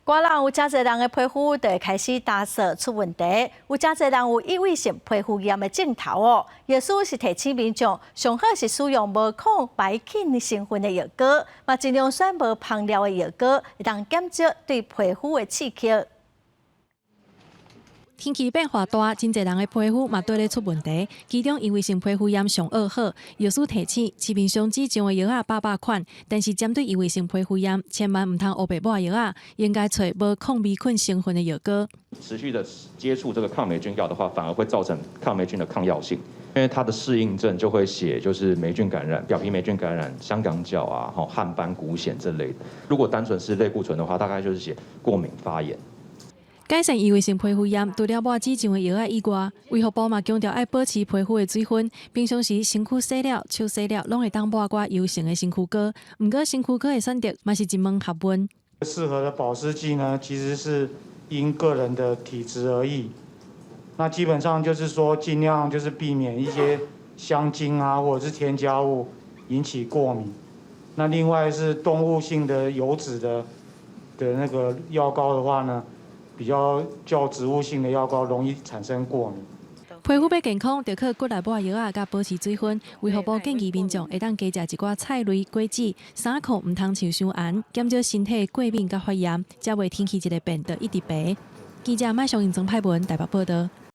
外人有真侪人的皮肤就会开始打色出问题，有真侪人有异位性皮肤炎的镜头哦。耶稣是提醒民众，上好是使用无抗白菌成分的药膏，嘛尽量选无香料的药膏，会当减少对皮肤的刺激。天气变化大，真侪人的皮肤嘛对咧出问题，其中异位性皮肤炎上噩耗。药师提醒，市面上只种的药啊800款，但是针对异位性皮肤炎，千万唔通黑白买药啊，应该找无抗微菌成分的药膏。持续的接触这个抗霉菌药的话，反而会造成抗霉菌的抗药性，因为它的适应症就会写就是霉菌感染、表皮霉菌感染、香港脚啊、汗斑、骨癣这类的。如果单纯是类固醇的话，大概就是写过敏发炎。改善异位性皮肤炎，除了抹脂种的药以外，维护部嘛强调爱保持皮肤的水分，平常时身躯洗了、手洗了，拢会当抹寡油性的身躯膏。不过身躯膏的选择嘛是一门学问。适合的保湿剂呢，其实是因个人的体质而异。那基本上就是说，尽量就是避免一些香精啊，或者是添加物引起过敏。那另外是动物性的油脂的那个药膏的话呢，比较植物性的药膏容易产生过敏。皮肤要健康，就靠骨内抹药啊，甲保持水分。卫福部建议民众会当加食一寡菜类、果子，衫裤唔通穿伤红，减少身体过敏甲发炎，才袂天气一个变得一直白。记者麦上英总派文台北报道。